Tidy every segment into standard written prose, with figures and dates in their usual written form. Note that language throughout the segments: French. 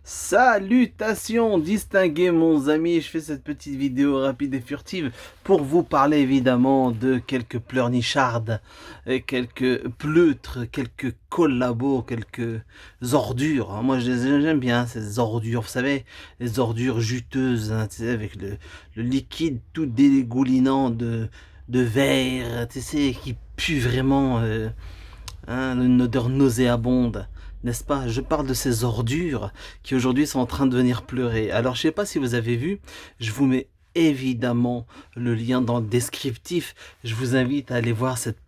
Salutations distingués mon ami, je fais cette petite vidéo rapide et furtive pour vous parler évidemment de quelques pleurnichardes, et quelques pleutres, quelques collabos, quelques ordures. Moi j'aime bien ces ordures, vous savez, les ordures juteuses, hein, tu sais, avec le liquide tout dégoulinant de verre, tu sais, qui pue vraiment, une odeur nauséabonde. N'est-ce pas? Je parle de ces ordures qui aujourd'hui sont en train de venir pleurer. Alors je sais pas si vous avez vu, je vous mets évidemment le lien dans le descriptif. Je vous invite à aller voir cette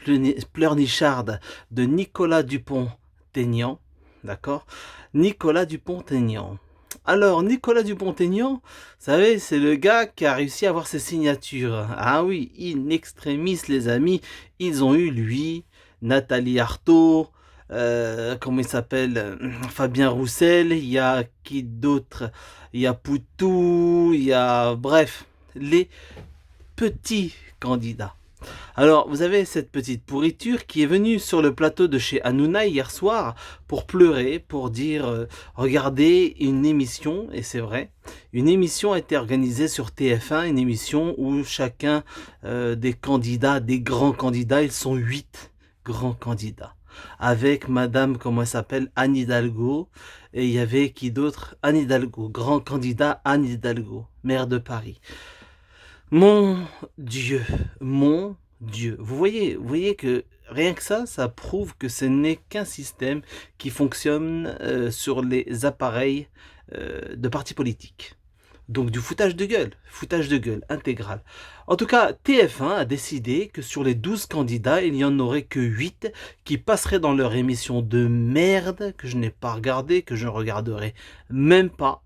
pleurnicharde de Nicolas Dupont-Aignan. D'accord? Nicolas Dupont-Aignan. Alors, Nicolas Dupont-Aignan, vous savez, c'est le gars qui a réussi à avoir ses signatures. Ah oui, in extremis, les amis, ils ont eu lui, Nathalie Arthaud, comment il s'appelle, Fabien Roussel, il y a qui d'autre, il y a Poutou, il y a, bref, les petits candidats. Alors, vous avez cette petite pourriture qui est venue sur le plateau de chez Hanouna hier soir pour pleurer, pour dire regardez une émission, et c'est vrai, une émission a été organisée sur TF1, une émission où chacun des candidats, des grands candidats, ils sont 8 grands candidats, avec madame, comment elle s'appelle, Anne Hidalgo, et il y avait qui d'autre, Anne Hidalgo, grand candidat Anne Hidalgo, maire de Paris. Mon Dieu, mon Dieu. Vous voyez que rien que ça prouve que ce n'est qu'un système qui fonctionne sur les appareils de partis politiques. Donc du foutage de gueule intégral. En tout cas, TF1 a décidé que sur les 12 candidats, il n'y en aurait que 8 qui passeraient dans leur émission de merde, que je n'ai pas regardé, que je ne regarderai même pas.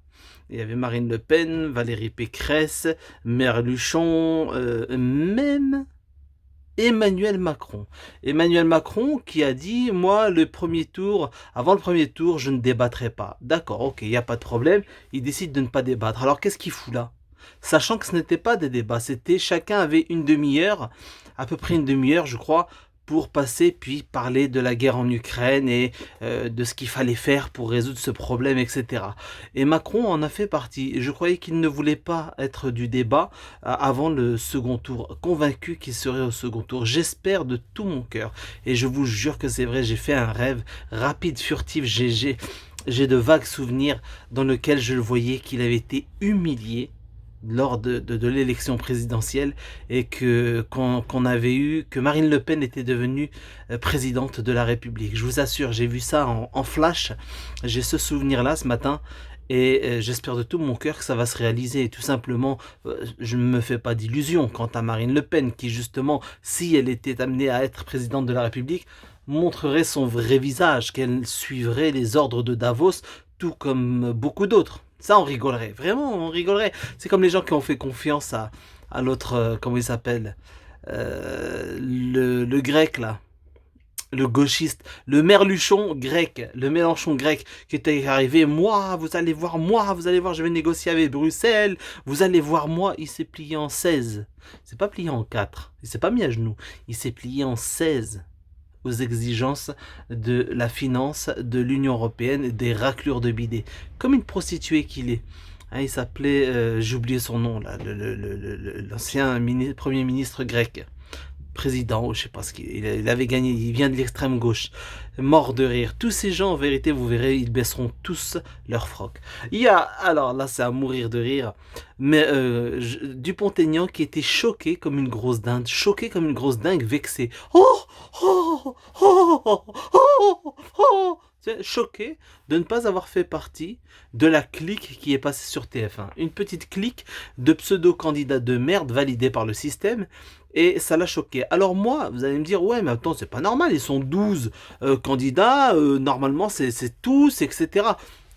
Il y avait Marine Le Pen, Valérie Pécresse, Merluchon, même Emmanuel Macron. Emmanuel Macron qui a dit, moi, avant le premier tour, je ne débattrai pas. D'accord, ok, il n'y a pas de problème. Il décide de ne pas débattre. Alors, qu'est-ce qu'il fout là? Sachant que ce n'était pas des débats, c'était chacun avait une demi-heure, à peu près une demi-heure, je crois, pour passer puis parler de la guerre en Ukraine et de ce qu'il fallait faire pour résoudre ce problème, etc. Et Macron en a fait partie. Je croyais qu'il ne voulait pas être du débat avant le second tour, convaincu qu'il serait au second tour. J'espère de tout mon cœur, et je vous jure que c'est vrai, j'ai fait un rêve rapide, furtif, j'ai de vagues souvenirs dans lesquels je le voyais qu'il avait été humilié lors de l'élection présidentielle, et qu'on avait eu, que Marine Le Pen était devenue présidente de la République. Je vous assure, j'ai vu ça en flash, j'ai ce souvenir-là ce matin, et j'espère de tout mon cœur que ça va se réaliser. Et tout simplement, je ne me fais pas d'illusions quant à Marine Le Pen, qui justement, si elle était amenée à être présidente de la République, montrerait son vrai visage, qu'elle suivrait les ordres de Davos, tout comme beaucoup d'autres. Ça, on rigolerait. Vraiment, on rigolerait. C'est comme les gens qui ont fait confiance à l'autre, comment il s'appelle, le grec, là. Le gauchiste, le Merluchon grec, le Mélenchon grec, qui était arrivé, moi, vous allez voir, je vais négocier avec Bruxelles, vous allez voir, moi, il s'est plié en 16. Il s'est pas plié en 4, il s'est pas mis à genoux, il s'est plié en 16 aux exigences de la finance, de l'Union européenne, des raclures de bidet. Comme une prostituée qu'il est. Hein, il s'appelait, j'ai oublié son nom, là, l'ancien premier ministre grec. Président, ou je sais pas ce qu'il avait gagné, il vient de l'extrême gauche, mort de rire. Tous ces gens, en vérité, vous verrez, ils baisseront tous leur froc. Il y a, alors là, c'est à mourir de rire, mais Dupont-Aignan qui était choqué comme une grosse dingue, vexé. Oh, oh, oh, oh, oh, oh. Choqué de ne pas avoir fait partie de la clique qui est passée sur TF1. Une petite clique de pseudo-candidats de merde validés par le système, et ça l'a choqué. Alors moi, vous allez me dire, ouais, mais attends, c'est pas normal, ils sont 12 candidats, normalement c'est tous, etc.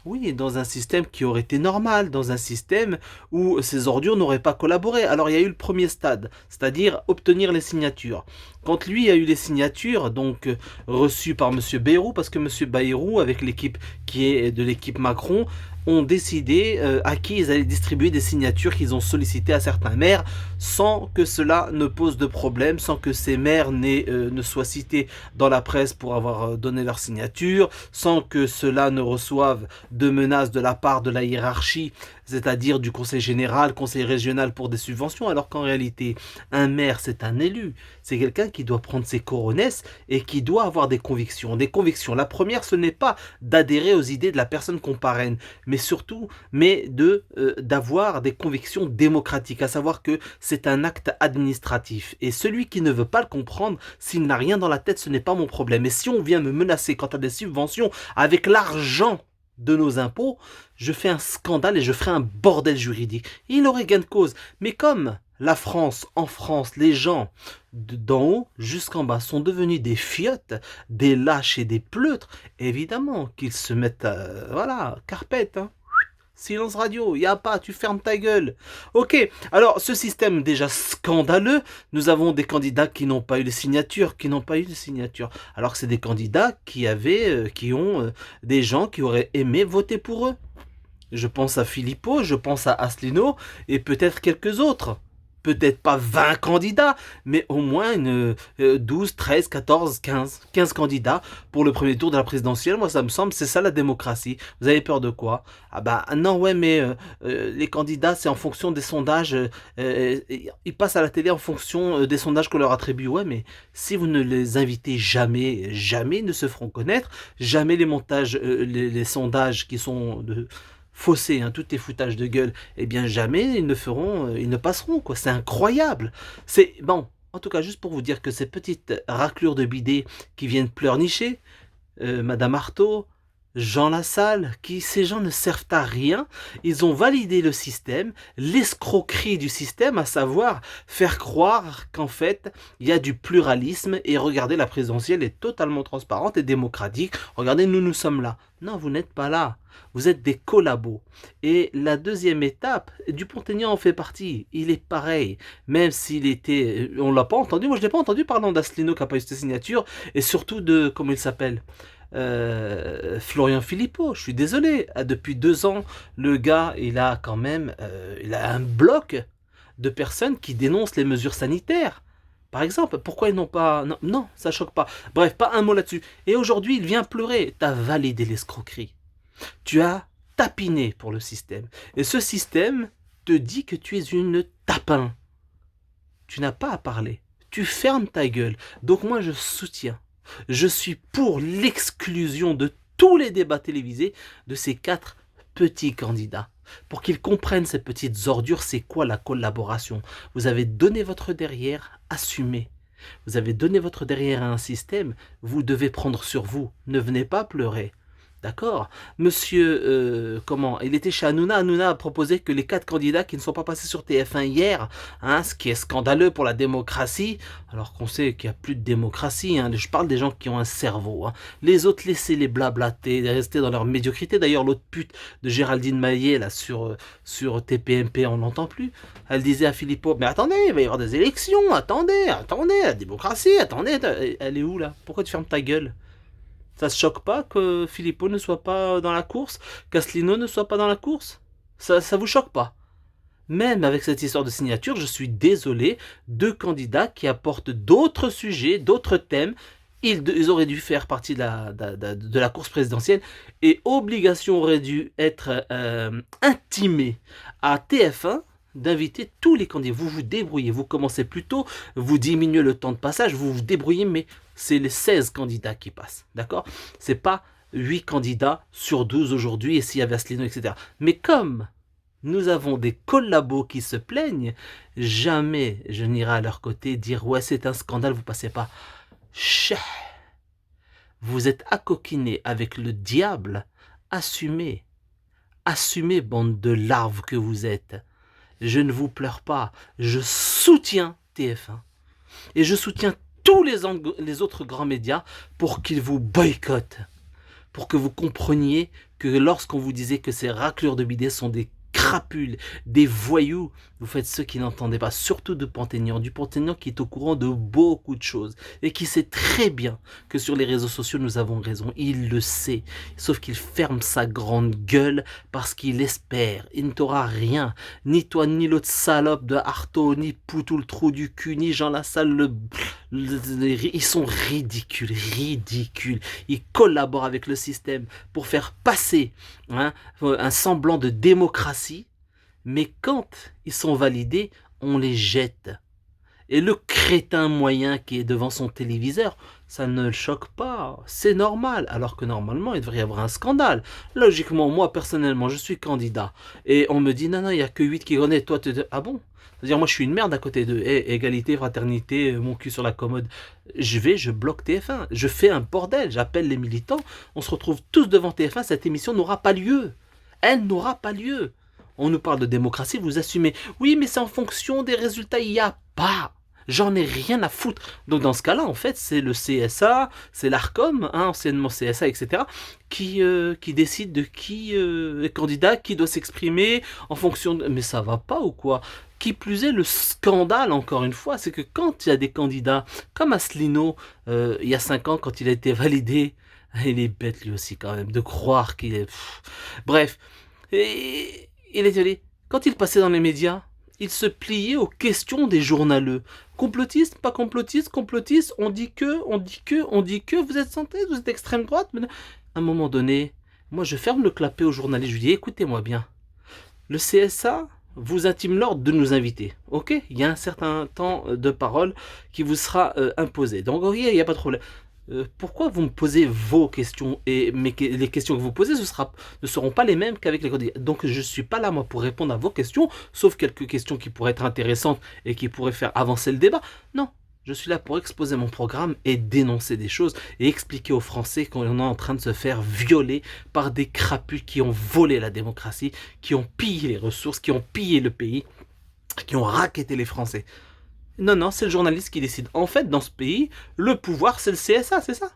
Oui, dans un système qui aurait été normal, dans un système où ces ordures n'auraient pas collaboré. Alors il y a eu le premier stade, c'est-à-dire obtenir les signatures. Quand lui a eu les signatures, donc reçues par Monsieur Bayrou, parce que Monsieur Bayrou, avec l'équipe qui est de l'équipe Macron, ont décidé à qui ils allaient distribuer des signatures qu'ils ont sollicitées à certains maires, sans que cela ne pose de problème, sans que ces maires ne soient cités dans la presse pour avoir donné leur signature, sans que cela ne reçoive de menaces de la part de la hiérarchie, c'est-à-dire du conseil général, conseil régional pour des subventions, alors qu'en réalité, un maire, c'est un élu. C'est quelqu'un qui doit prendre ses coronesses et qui doit avoir des convictions. Des convictions. La première, ce n'est pas d'adhérer aux idées de la personne qu'on parraine, mais surtout, d'avoir des convictions démocratiques, à savoir que c'est un acte administratif. Et celui qui ne veut pas le comprendre, s'il n'a rien dans la tête, ce n'est pas mon problème. Et si on vient me menacer quant à des subventions avec l'argent de nos impôts, je fais un scandale et je ferai un bordel juridique. Il aurait gain de cause. Mais comme la France, en France, les gens d'en haut jusqu'en bas sont devenus des fiottes, des lâches et des pleutres, évidemment qu'ils se mettent, voilà, carpette, hein. Silence radio, y a pas, tu fermes ta gueule. Ok, alors ce système déjà scandaleux, nous avons des candidats qui n'ont pas eu les signatures, alors que c'est des candidats qui ont des gens qui auraient aimé voter pour eux. Je pense à Philippot, je pense à Asselineau et peut-être quelques autres. Peut-être pas 20 candidats, mais au moins 12, 13, 14, 15 candidats pour le premier tour de la présidentielle. Moi, ça me semble, c'est ça la démocratie. Vous avez peur de quoi? Ah bah non, ouais, mais les candidats, c'est en fonction des sondages. Ils passent à la télé en fonction des sondages qu'on leur attribue. Ouais, mais si vous ne les invitez jamais, jamais ils ne se feront connaître. Jamais les montages, les sondages qui sont faussés, hein, tout est foutage de gueule, eh bien jamais ils ne passeront, quoi. C'est incroyable. C'est bon. En tout cas, juste pour vous dire que ces petites raclures de bidet qui viennent pleurnicher, Madame Artaud, Jean Lassalle, ces gens ne servent à rien. Ils ont validé le système, l'escroquerie du système, à savoir faire croire qu'en fait, il y a du pluralisme et regardez, la présidentielle est totalement transparente et démocratique. Regardez, nous sommes là. Non, vous n'êtes pas là. Vous êtes des collabos. Et la deuxième étape, Dupont-Aignan en fait partie. Il est pareil. Même s'il était... On l'a pas entendu. Moi, je l'ai pas entendu parlant d'Asselineau qui n'a pas eu cette signature. Et surtout de... Comment il s'appelle Florian Philippot, je suis désolé. Depuis 2 ans, le gars, il a quand même... il a un bloc de personnes qui dénoncent les mesures sanitaires. Par exemple, pourquoi ils n'ont pas... Non, non, ça choque pas. Bref, pas un mot là-dessus. Et aujourd'hui, il vient pleurer. T'as validé l'escroquerie. Tu as tapiné pour le système. Et ce système te dit que tu es une tapin. Tu n'as pas à parler. Tu fermes ta gueule. Donc moi, je soutiens. Je suis pour l'exclusion de tous les débats télévisés de ces 4 petits candidats. Pour qu'ils comprennent ces petites ordures, c'est quoi la collaboration. Vous avez donné votre derrière, assumez. Vous avez donné votre derrière à un système, vous devez prendre sur vous. Ne venez pas pleurer. D'accord. Monsieur, il était chez Hanouna. Hanouna a proposé que les 4 candidats qui ne sont pas passés sur TF1 hier, hein, ce qui est scandaleux pour la démocratie, alors qu'on sait qu'il n'y a plus de démocratie, hein, je parle des gens qui ont un cerveau. Hein. Les autres, laissez-les blablater, rester dans leur médiocrité. D'ailleurs, l'autre pute de Géraldine Maillet, là, sur TPMP, on n'entend plus. Elle disait à Philippot, mais attendez, il va y avoir des élections, attendez, la démocratie, attendez. Elle est où, là? Pourquoi tu fermes ta gueule? Ça se choque pas que Philippot ne soit pas dans la course, qu'Asselineau ne soit pas dans la course? Ça vous choque pas? Même avec cette histoire de signature, je suis désolé, 2 candidats qui apportent d'autres sujets, d'autres thèmes, ils auraient dû faire partie de la course présidentielle et obligation aurait dû être intimée à TF1 d'inviter tous les candidats. Vous vous débrouillez, vous commencez plus tôt, vous diminuez le temps de passage, vous vous débrouillez, mais c'est les 16 candidats qui passent, d'accord? C'est pas 8 candidats sur 12 aujourd'hui, et s'il y avait Asselineau, etc. Mais comme nous avons des collabos qui se plaignent, jamais je n'irai à leur côté dire « Ouais, c'est un scandale, vous passez pas. » Chais. Vous êtes accoquinés avec le diable, assumez. Assumez, bande de larves que vous êtes. Je ne vous pleure pas, je soutiens TF1. Et je soutiens tous les autres grands médias pour qu'ils vous boycottent. Pour que vous compreniez que lorsqu'on vous disait que ces raclures de bidets sont des crapules, des voyous. Vous faites ceux qui n'entendaient pas, surtout de Pantaignan. Du Pantaignan qui est au courant de beaucoup de choses et qui sait très bien que sur les réseaux sociaux, nous avons raison. Il le sait. Sauf qu'il ferme sa grande gueule parce qu'il espère. Il ne t'aura rien. Ni toi, ni l'autre salope de Artaud, ni Poutou le trou du cul, ni Jean Lassalle, ils sont ridicules, ridicules. Ils collaborent avec le système pour faire passer un semblant de démocratie, mais quand ils sont validés, on les jette. Et le crétin moyen qui est devant son téléviseur, ça ne le choque pas, c'est normal, alors que normalement il devrait y avoir un scandale. Logiquement, moi personnellement, je suis candidat, et on me dit non, il n'y a que 8 qui connaissent, toi, ah bon? C'est-à-dire, moi je suis une merde à côté d'eux, égalité, fraternité, mon cul sur la commode. Je bloque TF1, je fais un bordel, j'appelle les militants, on se retrouve tous devant TF1, cette émission n'aura pas lieu. Elle n'aura pas lieu. On nous parle de démocratie, vous assumez. Oui, mais c'est en fonction des résultats, il n'y a pas. J'en ai rien à foutre. Donc dans ce cas-là, en fait, c'est le CSA, c'est l'ARCOM, anciennement CSA, etc., qui décide de qui est candidat, qui doit s'exprimer en fonction de... Mais ça va pas ou quoi? Qui plus est, le scandale, encore une fois, c'est que quand il y a des candidats, comme Asselineau, il y a 5 ans, quand il a été validé, il est bête lui aussi quand même, de croire qu'il est... Bref, et il est allé. Quand il passait dans les médias, il se pliait aux questions des journaleux. Complotiste, pas complotiste, complotiste, on dit que, vous êtes centriste, vous êtes extrême droite. Mais... À un moment donné, moi je ferme le clapet aux journalistes, je lui dis écoutez-moi bien, le CSA vous intime l'ordre de nous inviter, ok? Il y a un certain temps de parole qui vous sera imposé, donc ok, il n'y a pas de problème. Pourquoi vous me posez vos questions et les questions que vous posez ne seront pas les mêmes qu'avec les candidats. Donc je ne suis pas là moi pour répondre à vos questions, sauf quelques questions qui pourraient être intéressantes et qui pourraient faire avancer le débat. Non, je suis là pour exposer mon programme et dénoncer des choses et expliquer aux Français qu'on est en train de se faire violer par des crapules qui ont volé la démocratie, qui ont pillé les ressources, qui ont pillé le pays, qui ont racketté les Français. Non, c'est le journaliste qui décide. En fait, dans ce pays, le pouvoir, c'est le CSA, c'est ça.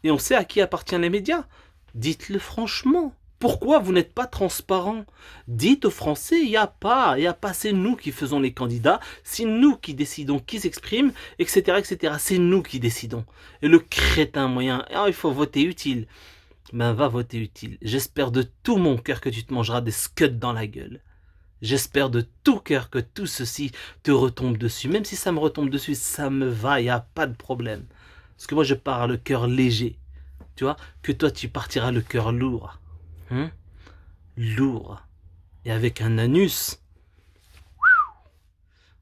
Et on sait à qui appartiennent les médias. Dites-le franchement. Pourquoi vous n'êtes pas transparent? Dites aux Français, il n'y a pas, c'est nous qui faisons les candidats, c'est nous qui décidons qui s'exprime, etc., etc. C'est nous qui décidons. Et le crétin moyen, il faut voter utile. Ben, va voter utile. J'espère de tout mon cœur que tu te mangeras des scuds dans la gueule. J'espère de tout cœur que tout ceci te retombe dessus. Même si ça me retombe dessus, ça me va, il n'y a pas de problème. Parce que moi, je pars le cœur léger. Tu vois, que toi, tu partiras le cœur lourd. Lourd. Et avec un anus.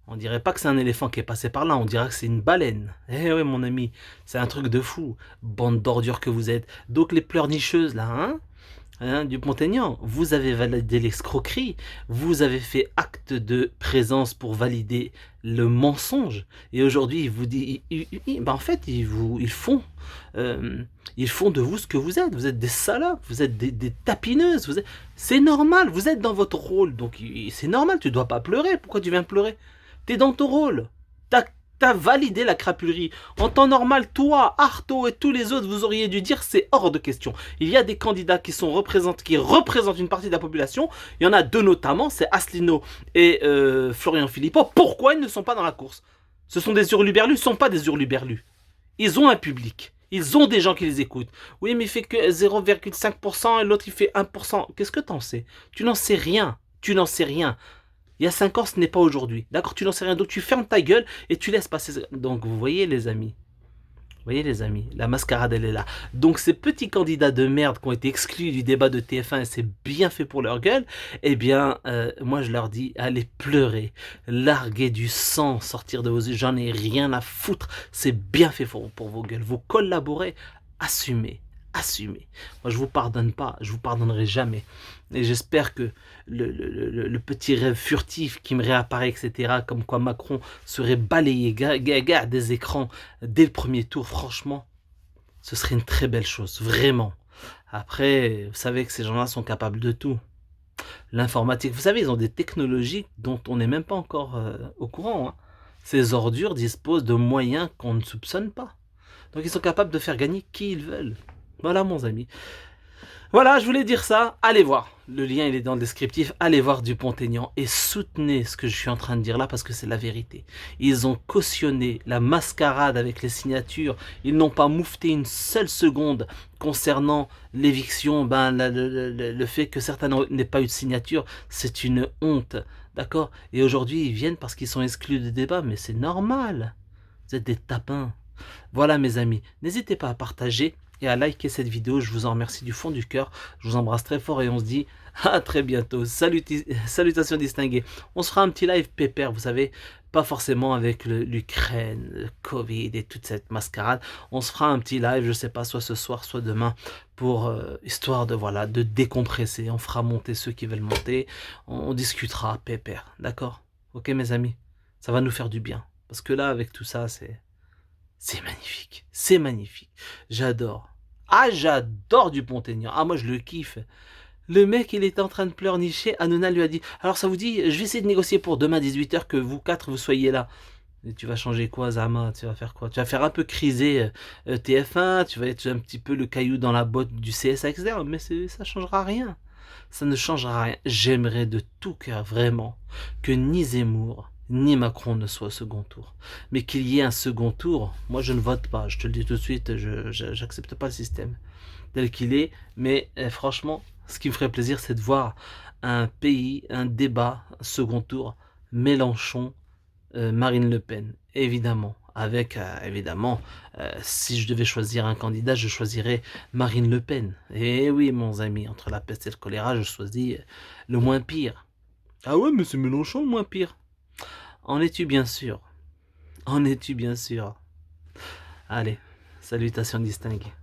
On dirait pas que c'est un éléphant qui est passé par là, on dirait que c'est une baleine. Eh oui, mon ami, c'est un truc de fou. Bande d'ordures que vous êtes. Donc les pleurnicheuses, là, du Montaignan, vous avez validé l'escroquerie, vous avez fait acte de présence pour valider le mensonge, et aujourd'hui, ils vous disent, en fait, ils font de vous ce que vous êtes des salopes, vous êtes des tapineuses, c'est normal, vous êtes dans votre rôle, donc c'est normal, tu dois pas pleurer, pourquoi tu viens pleurer? T'es dans ton rôle, t'as validé la crapulerie. En temps normal, toi, Artaud et tous les autres, vous auriez dû dire c'est hors de question. Il y a des candidats qui représentent une partie de la population. Il y en a deux notamment, c'est Asselineau et Florian Philippot. Pourquoi ils ne sont pas dans la course? Ce sont des hurluberlus, ce ne sont pas des hurluberlus. Ils ont un public. Ils ont des gens qui les écoutent. Oui, mais il fait que 0,5% et l'autre il fait 1%. Qu'est-ce que t'en sais? Tu n'en sais rien. Tu n'en sais rien. Il y a 5 ans, ce n'est pas aujourd'hui. D'accord, tu n'en sais rien. Donc tu fermes ta gueule et tu laisses passer. Donc vous voyez les amis. Vous voyez les amis, la mascarade elle est là. Donc ces petits candidats de merde qui ont été exclus du débat de TF1 et c'est bien fait pour leur gueule, eh bien moi je leur dis allez pleurer, larguer du sang, sortir de vos yeux, j'en ai rien à foutre, c'est bien fait pour vos gueules, vous collaborez, assumez. Assumez. Moi, je vous pardonne pas, je vous pardonnerai jamais. Et j'espère que le petit rêve furtif qui me réapparaît, etc., comme quoi Macron serait balayé des écrans dès le premier tour, franchement, ce serait une très belle chose, vraiment. Après, vous savez que ces gens-là sont capables de tout. L'informatique, vous savez, ils ont des technologies dont on n'est même pas encore au courant. Hein. Ces ordures disposent de moyens qu'on ne soupçonne pas. Donc, ils sont capables de faire gagner qui ils veulent. Voilà, mon ami. Voilà, je voulais dire ça. Allez voir. Le lien, il est dans le descriptif. Allez voir Dupont-Aignan et soutenez ce que je suis en train de dire là parce que c'est la vérité. Ils ont cautionné la mascarade avec les signatures. Ils n'ont pas moufté une seule seconde concernant l'éviction. Le fait que certains n'aient pas eu de signature, c'est une honte. D'accord? Et aujourd'hui, ils viennent parce qu'ils sont exclus des débats. Mais c'est normal. Vous êtes des tapins. Voilà mes amis, n'hésitez pas à partager et à liker cette vidéo, je vous en remercie du fond du cœur, je vous embrasse très fort et on se dit à très bientôt. Salutations distinguées, on se fera un petit live pépère, vous savez, pas forcément avec l'Ukraine, le Covid et toute cette mascarade, on se fera un petit live, je sais pas, soit ce soir, soit demain, pour histoire de voilà, de décompresser, on fera monter ceux qui veulent monter, on discutera pépère, d'accord? Ok mes amis, ça va nous faire du bien, parce que là avec tout ça c'est magnifique, c'est magnifique. J'adore. Ah, j'adore Dupont-Aignan. Ah, moi, je le kiffe. Le mec, il était en train de pleurnicher. Hanouna lui a dit, alors ça vous dit, je vais essayer de négocier pour demain 18 h que vous quatre, vous soyez là. Et tu vas changer quoi, Zama? Tu vas faire quoi? Tu vas faire un peu criser TF1, tu vas être un petit peu le caillou dans la botte du CSA, etc. Mais ça changera rien. Ça ne changera rien. J'aimerais de tout cœur, vraiment, que ni Zemmour, ni Macron ne soient au second tour. Mais qu'il y ait un second tour, moi je ne vote pas. Je te le dis tout de suite, je n'accepte pas le système tel qu'il est. Mais franchement, ce qui me ferait plaisir, c'est de voir un pays, un débat, un second tour, Mélenchon, Marine Le Pen, évidemment. Avec, évidemment, si je devais choisir un candidat, je choisirais Marine Le Pen. Et oui, mon ami, entre la peste et le choléra, je choisis le moins pire. Ah ouais, mais c'est Mélenchon le moins pire. En es-tu bien sûr? En es-tu bien sûr? Allez, salutations distinguées.